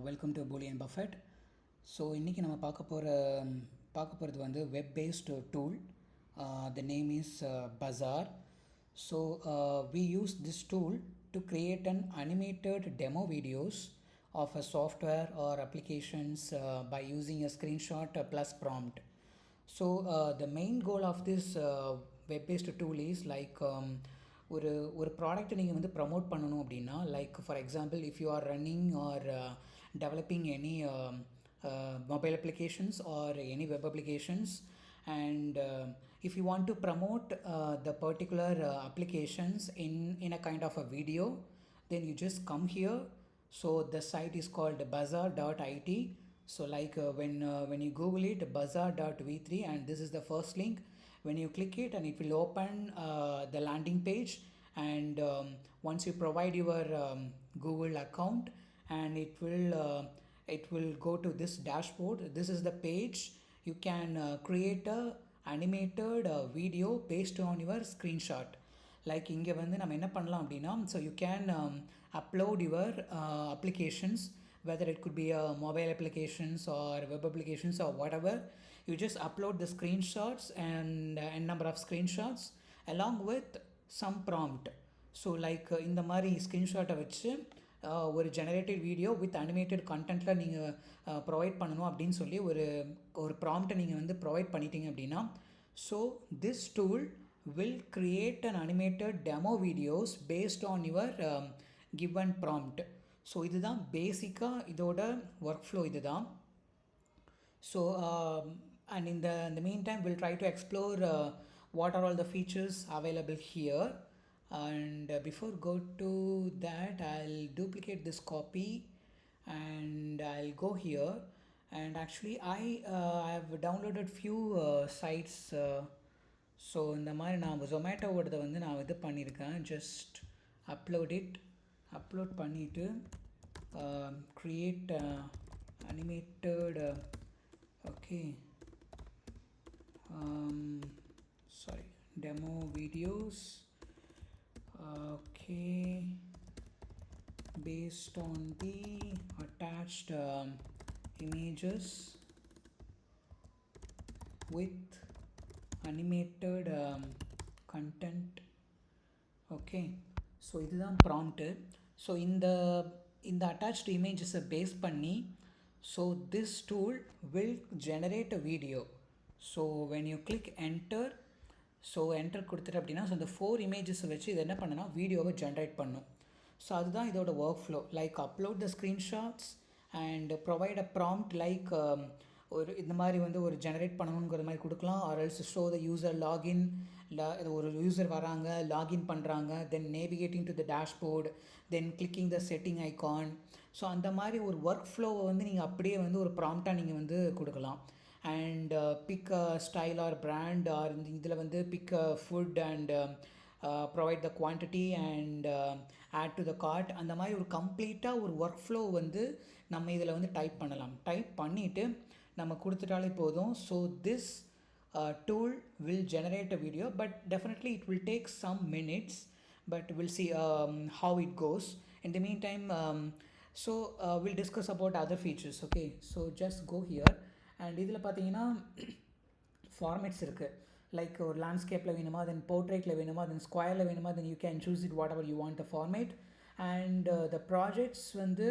Welcome to Boolean Buffett. So இன்றைக்கி நம்ம பார்க்க போகிறது வந்து web based tool. The name is Bazaar. So we use this tool to create an animated demo videos of a software or applications by using a screenshot plus prompt. So the main goal of this web-based tool is like ஒரு ப்ராடக்ட்டை நீங்கள் வந்து promote பண்ணணும் அப்படின்னா, like for example if you are running R developing any mobile applications or any web applications, and if you want to promote the particular applications in a kind of a video, then you just come here. So the site is called bazaar.it. So like when you google it, bazaar.v3, and this is the first link. When you click it, and it will open the landing page, and once you provide your Google account, and it will go to this dashboard. This is the page. You can create a animated video based on your screenshot. Like இங்கே வந்து நம்ம என்ன பண்ணலாம் அப்படின்னா, so you can upload your applications, whether it could be mobile applications or web applications or whatever. You just upload the screenshots and number of screenshots along with some prompt. So like இந்த மாதிரி ஸ்க்ரீன்ஷாட்டை வச்சு ஒரு generated video with animated கண்டென்ட்டில் நீங்கள் provide பண்ணணும் அப்படின்னு சொல்லி ஒரு ப்ராம்ப்டை நீங்கள் வந்து ப்ரொவைட் பண்ணிட்டீங்க அப்படின்னா, so this tool will create an animated demo videos based on your given prompt. So இதுதான் பேசிக்காக இதோட ஒர்க் ஃப்ளோ இதுதான். So and in the meantime we'll try to explore what are all the features available here. And before go to that, I'll duplicate this copy and I'll go here. And actually I have downloaded few sites. So இந்த மாதிரி நான் ஜொமேட்டோவோடதை வந்து நான் இது பண்ணியிருக்கேன். Just upload பண்ணிவிட்டு create animated sorry, demo videos based on the attached images with animated content. So இதுதான் prompt. So இந்த attached images பேஸ் பண்ணி, so this tool will generate a video. So when you click enter, so enter கொடுத்துட்டு அப்படின்னா, so இந்த 4 இமேஜஸை வச்சு இது என்ன பண்ணுன்னா வீடியோவை ஜென்ரேட் பண்ணும். ஸோ அதுதான் இதோட work flow. Like upload the screenshots and provide a prompt, like ஒரு இந்த மாதிரி வந்து ஒரு ஜெனரேட் பண்ணணுங்கிற மாதிரி கொடுக்கலாம். Or else show the user login, ஒரு யூசர் வராங்க, லாகின் பண்ணுறாங்க, then navigating to the dashboard, then clicking the setting icon. So அந்த மாதிரி ஒரு ஒர்க் ஃப்ளோவை வந்து நீங்கள் அப்படியே வந்து ஒரு ப்ராம்ப்டாக நீங்கள் வந்து கொடுக்கலாம். And pick a style or brand, or இதில் வந்து pick a food and provide the quantity and add to the cart. அந்த மாதிரி ஒரு கம்ப்ளீட்டாக ஒரு ஒர்க் ஃப்ளோ வந்து நம்ம இதில் வந்து டைப் பண்ணலாம். டைப் பண்ணிவிட்டு நம்ம கொடுத்துட்டாலே போதும். So this tool will generate a video, but definitely it will take some minutes, but we'll see how it goes. In the meantime, we'll discuss about other features. Okay, so just go here, and இதில் பார்த்தீங்கன்னா formats இருக்குது. Like ஒரு லேண்ட்ஸ்கேப்பில் வேணுமா, தென் போர்ட்ரேட்டில் வேணுமா, தென் ஸ்கொயரில் வேணுமா, தென் you can choose it what ever you want the format. And the projects வந்து,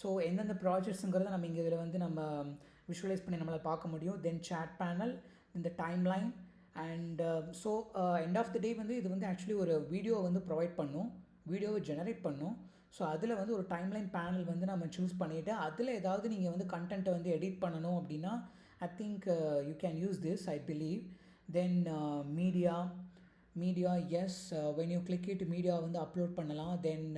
so எந்தெந்த ப்ராஜெக்ட்ஸுங்கிறத நம்ம இங்கே இதில் வந்து நம்ம விஷுவலைஸ் பண்ணி நம்மளால் பார்க்க முடியும். தென் சேட் பேனல், இந்த timeline, and so end of the day வந்து இது வந்து ஆக்சுவலி ஒரு வீடியோவை வந்து ப்ரொவைட் பண்ணும், வீடியோவை ஜெனரேட் பண்ணும். ஸோ அதில் வந்து ஒரு டைம்லைன் பேனல் வந்து நம்ம சூஸ் பண்ணிவிட்டு, அதில் ஏதாவது நீங்கள் வந்து கண்டென்ட்டை வந்து எடிட் பண்ணணும் அப்படின்னா, I think you can use this, I believe. Then media yes, when you click it media வந்து அப்லோட் பண்ணலாம். தென்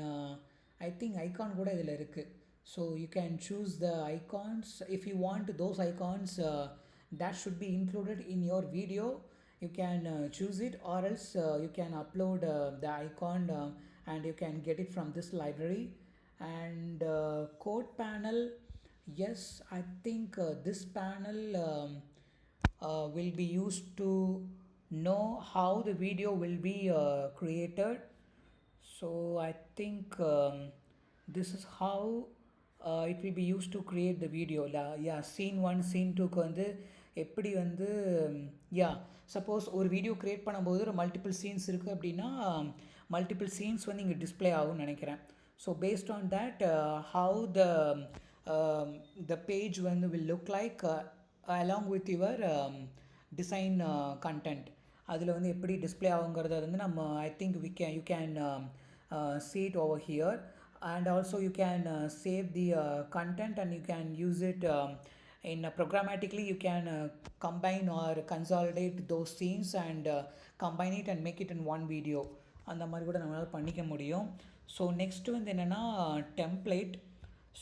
ஐ திங்க் ஐகான் கூட இதில் இருக்குது. So you can choose the icons if you want those icons that should be included in your video. You can choose it, or else you can upload the icon and you can get it from this library. And code panel, yes, I think this panel will be used to know how the video will be created. So I think this is how it will be used to create the video. Yeah, scene 1 scene 2க்கு வந்து எப்படி வந்து யா suppose ஒரு video create பண்ணும்போது ஒரு multiple scenes இருக்குது அப்படின்னா multiple scenes வந்து இங்கே டிஸ்பிளே ஆகும்னு நினைக்கிறேன். So based on that how the page வந்து will look like along with your design content அதில் வந்து எப்படி டிஸ்பிளே ஆகுங்கிறத வந்து நம்ம I think you can see it over here, and also you can save the content and you can use it in programmatically you can combine or consolidate those scenes and combine it and make it in one video. அந்த மாதிரி கூட நம்மளால் பண்ணிக்க முடியும். So next வந்து என்னென்னா template.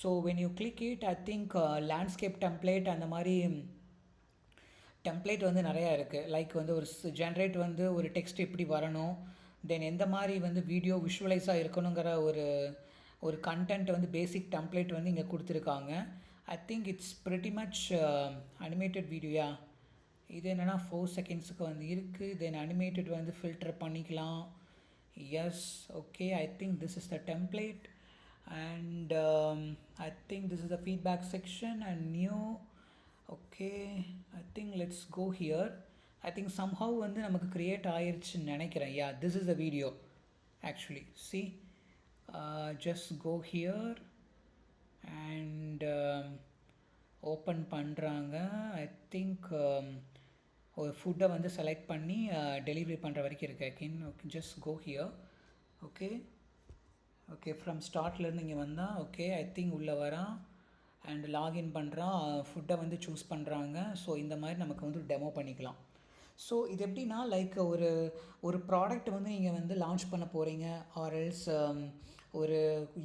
So when you click it I think landscape template அந்த மாதிரி டெம்ப்ளேட் வந்து நிறையா இருக்குது. லைக் வந்து ஒரு ஜென்ரேட் வந்து ஒரு டெக்ஸ்ட் எப்படி வரணும், தென் எந்த மாதிரி வந்து வீடியோ விஷுவலைஸாக இருக்கணுங்கிற ஒரு கண்டென்ட் வந்து பேசிக் டெம்ப்ளேட் வந்து இங்கே கொடுத்துருக்காங்க. I think it's pretty much animated வீடியோயா. இது என்னென்னா 4 செகண்ட்ஸுக்கு வந்து இருக்குது. தென் அனிமேட்டட் வந்து ஃபில்டர் பண்ணிக்கலாம். Yes, okay, I think this is the template and I think this is the feedback section and new. Okay, I think let's go here. I think somehow வந்து நமக்கு create ஆயிருச்சுன்னு நினைக்கிறேன். Yeah, this is the video actually. See, just go here and open பண்ணுறாங்க. I think ஒரு ஃபுட்டை வந்து select பண்ணி delivery பண்ணுற வரைக்கும் இருக்கு. Okay, just go here. Okay from ஸ்டார்ட்லேருந்து இங்கே வந்தால் ஓகே ஐ திங்க் உள்ளே வரான் அண்ட் லாகின் பண்ணுறான், ஃபுட்டை வந்து சூஸ் பண்ணுறாங்க. ஸோ இந்த மாதிரி நமக்கு வந்து டெமோ பண்ணிக்கலாம். ஸோ இது எப்படின்னா லைக் ஒரு ப்ராடக்ட் வந்து நீங்கள் வந்து லான்ச் பண்ண போகிறீங்க ஆர் எல்ஸ் ஒரு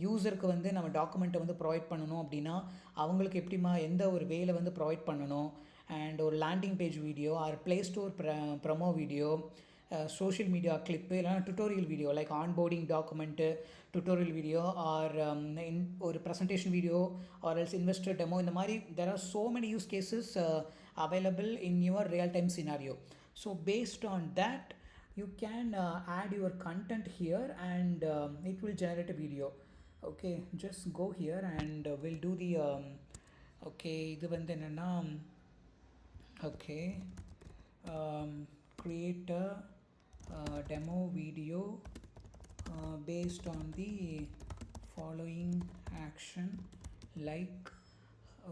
யூஸருக்கு வந்து நம்ம டாக்குமெண்ட்டை வந்து ப்ரொவைட் பண்ணணும் அப்படின்னா அவங்களுக்கு எப்படிமா எந்த ஒரு வேலை வந்து ப்ரொவைட் பண்ணணும், அண்ட் ஒரு landing page video or play store promo video, social media clip, இல்லைனா tutorial video like onboarding document tutorial video or ஒரு presentation video or else investor demo. இந்த மாதிரி there are so many use cases available in your real-time scenario. So based on that you can add your content here and it will generate a video. Okay, just go here and we'll do the okay இது வந்து என்னன்னா okay create a demo video based on the following action like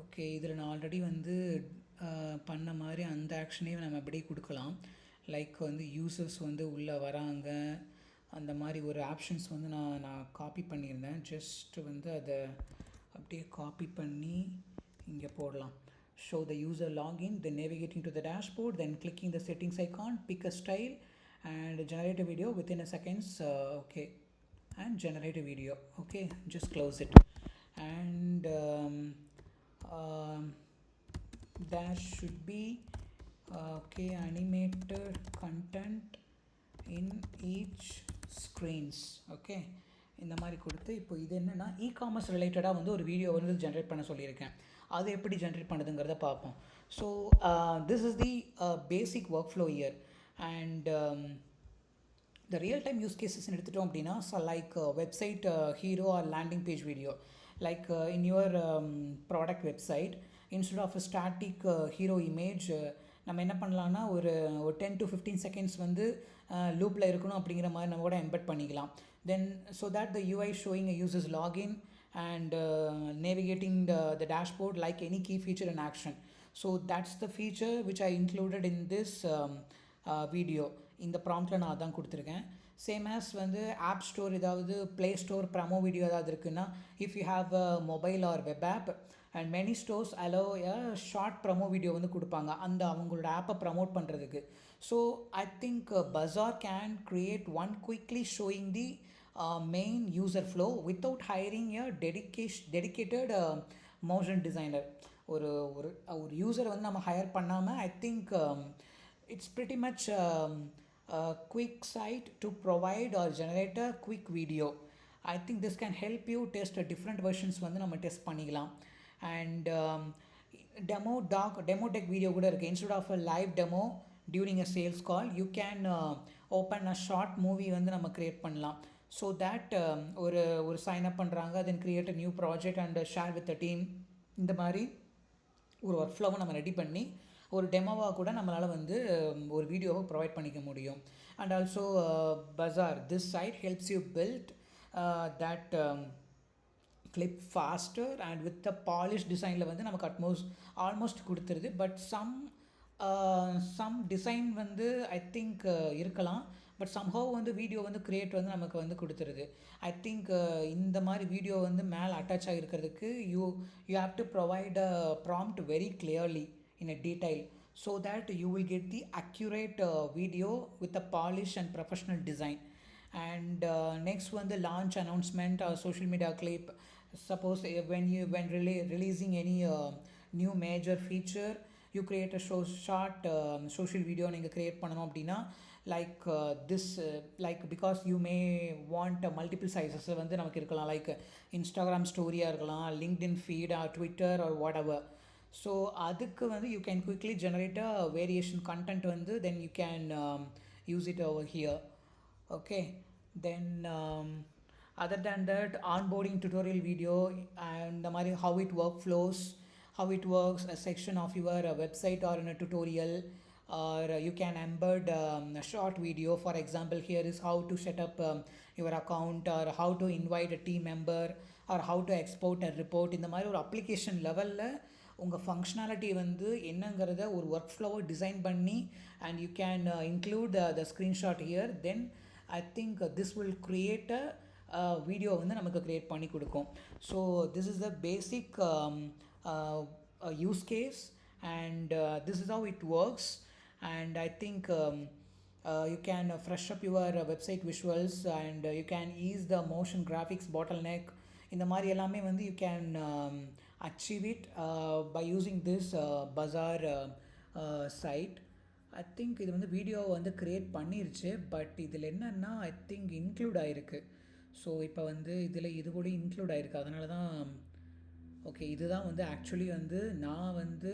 okay இதில் நான் already வந்து பண்ண மாதிரி அந்த ஆக்ஷனையும் நம்ம அப்படியே கொடுக்கலாம். லைக் வந்து யூசர்ஸ் வந்து உள்ளே வராங்க, அந்த மாதிரி ஒரு ஆப்ஷன்ஸ் வந்து நான் காப்பி பண்ணியிருந்தேன். ஜஸ்ட் வந்து அதை அப்படியே காப்பி பண்ணி இங்கே போடலாம். show the user login, then navigating to the dashboard, then clicking the settings icon, pick a style and generate a video within a seconds. Okay, and generate a video. Okay, just close it and there should be okay animated content in each screens. okay, இந்த மாதிரி கொடுத்து இப்போ இது என்னென்னா e-commerce ரிலேட்டடாக வந்து ஒரு video வந்து ஜென்ரேட் பண்ண சொல்லியிருக்கேன். அது எப்படி ஜென்ரேட் பண்ணுதுங்கிறத பார்ப்போம். So this is the basic work flow year and the real time use cases எடுத்துட்டோம் அப்படின்னா like website hero R landing page video like in your product website instead of a static hero image நம்ம என்ன பண்ணலான்னா ஒரு 10 to 15 seconds வந்து லூப்பில் இருக்கணும் அப்படிங்கிற மாதிரி நம்ம கூட எம்பெட் பண்ணிக்கலாம். தென் so that the UI showing a user's login and navigating the dashboard like any key feature in action. So that's the feature which I included in this video. இந்த ப்ராம்ப்டில் நான் அதான் கொடுத்துருக்கேன். சேம் ஆஸ் வந்து app store ஏதாவது play store promo video ஏதாவது இருக்குன்னா if you have a mobile or web app and many stores allow short promo video வந்து கொடுப்பாங்க அந்த அவங்களோட ஆப்பை ப்ரமோட் பண்ணுறதுக்கு. So I think Bazaar can create one quickly showing the main user flow without hiring a dedicated motion designer. ஒரு யூசரை வந்து நம்ம higher பண்ணாமல் I think it's pretty much a quick site to provide or generate a quick video. I think this can help you test different versions வந்து நம்ம test பண்ணிக்கலாம். and demo deck video கூட இருக்குது. instead of a live demo during a sales call you can open a short movie வந்து நம்ம create பண்ணலாம். So that ஒரு ஒரு சைன் அப் பண்ணுறாங்க, தென் create a new project and share with the team. இந்த மாதிரி ஒரு ஒர்க் ஃப்ளோவை நம்ம ரெடி பண்ணி ஒரு டெமோவாக கூட நம்மளால் வந்து ஒரு வீடியோவை ப்ரொவைட் பண்ணிக்க முடியும். And also Bazaar, this site helps you build that clip faster and with the polish டிசைனில் வந்து நமக்கு ஆல்மோஸ்ட் கொடுத்துருது. பட் சம் டிசைன் வந்து ஐ திங்க் இருக்கலாம், பட் சம்ஹவ் வந்து வீடியோ வந்து க்ரியேட் வந்து நமக்கு வந்து கொடுத்துருது. ஐ திங்க் இந்த மாதிரி வீடியோ வந்து மேலே அட்டாச் ஆகிருக்கிறதுக்கு you have to provide a prompt very clearly in a detail so that you will get the accurate video with a polished and professional design. And next one, the launch announcement or social media clip. Suppose when releasing any new major feature, you create a short social video நீங்கள் create பண்ணணும் அப்படின்னா like this like because you may want multiple sizes வந்து நமக்கு இருக்கலாம், like Instagram ஸ்டோரியாக இருக்கலாம், LinkedIn feed or Twitter or whatever. So அதுக்கு வந்து you can quickly generate a variation content வந்து then you can use it over here. Okay, then other than that onboarding tutorial video இந்த மாதிரி how it work flows, how it works, a section of your website or in a tutorial, or you can embed a short video. For example, here is how to set up your account, or how to invite a team member, or how to export a report. இந்த மாதிரி ஒரு application லெவலில் உங்கள் functionality வந்து என்னங்கிறத ஒரு work ஃப்ளோவை design பண்ணி and you can include the screenshot here, then I think this will create a video வந்து நமக்கு க்ரியேட் பண்ணி கொடுக்கும். So this is the basic use case, and this is how it works. And I think you can fresh up your website visuals, and you can ease the motion graphics bottleneck. இந்த மாதிரி எல்லாமே வந்து you can achieve it by using this Bazaar site. I think இது வந்து video வந்து create பண்ணிருச்சு, but இதில் என்னென்னா ஐ திங்க் இன்க்ளூட் ஆகிருக்கு. ஸோ இப்போ வந்து இதில் இது கூட இன்க்ளூட் ஆகிருக்கு, அதனால தான் ஓகே இதுதான் வந்து ஆக்சுவலி வந்து நான் வந்து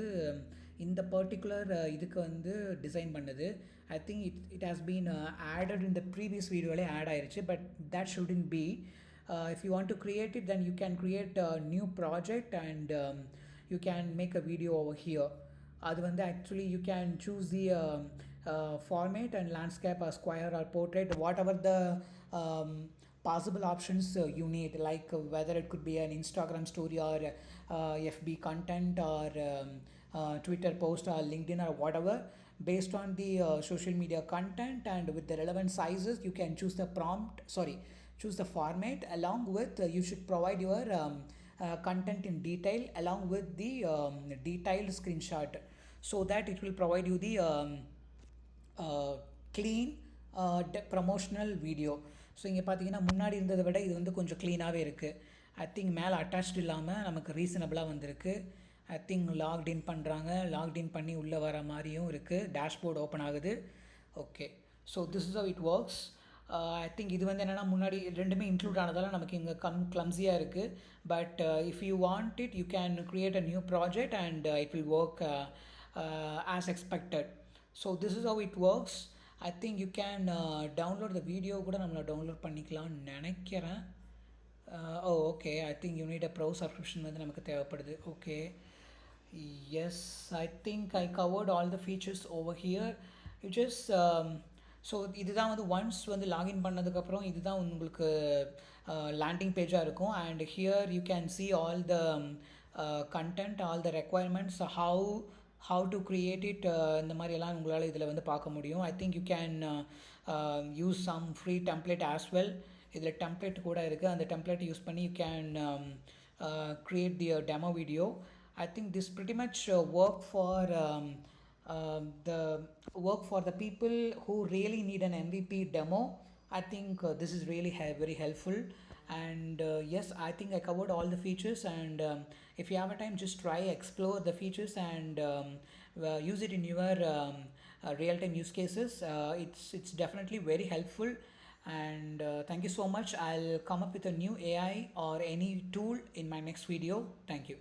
இந்த பர்டிகுலர் இதுக்கு வந்து டிசைன் பண்ணது. I think it has been added in the previous வீடியோவிலே ஆட் ஆயிடுச்சு, but that shouldn't be. If you want to create it, then you can create a new project and you can make a video over here. அது வந்து actually you can choose the format and landscape or square or portrait, whatever the possible options you need, like whether it could be an Instagram story or FB content or Twitter post or LinkedIn or whatever. Based on the social media content and with the relevant sizes, you can choose the choose the format. Along with you should provide your content in detail along with the detailed screenshot, so that it will provide you the clean promotional video. So இங்கே பார்த்தீங்கன்னா முன்னாடி இருந்ததை விட இது வந்து கொஞ்சம் க்ளீனாகவே இருக்குது. I think மேலே அட்டாச்டு இல்லாமல் நமக்கு ரீசனபிளாக வந்திருக்கு. ஐ திங்க் லாக்டின் பண்ணுறாங்க, லாக்டின் பண்ணி உள்ளே வர மாதிரியும் இருக்குது, டேஷ்போர்டு ஓப்பன் ஆகுது. Okay, so this is how it works. I think இது வந்து என்னென்னா முன்னாடி ரெண்டுமே இன்க்ளூட் ஆனதால் நமக்கு இங்கே கிளம்ஸியாக இருக்குது. But if you want it, you can create a new project and it will work as expected. So this is how it works. I think you can download the video கூட நம்மளை download பண்ணிக்கலாம்னு நினைக்கிறேன். Okay, I think you need a pro subscription வந்து நமக்கு தேவைப்படுது. Okay, yes, I think I covered all the features over here. You just so இதுதான் வந்து once வந்து லாகின் பண்ணதுக்கப்புறம் இதுதான் உங்களுக்கு லேண்டிங் பேஜாக இருக்கும். And here you can see all the content, all the requirements, how to create it, இந்த மாதிரி எல்லாம் உங்களால் இதில் வந்து பார்க்க முடியும். I think you can use some free template as well. இதில் டெம்ப்ளேட் கூட இருக்குது, அந்த டெம்ப்ளேட் யூஸ் பண்ணி you can create the demo video. I think this pretty much work for the people who really need an MVP demo. I think this is really very helpful. And yes, I think I covered all the features, and if you have a time, just try explore the features and use it in your real-time use cases. It's definitely very helpful. And thank you so much. I'll come up with a new AI or any tool in my next video. Thank you.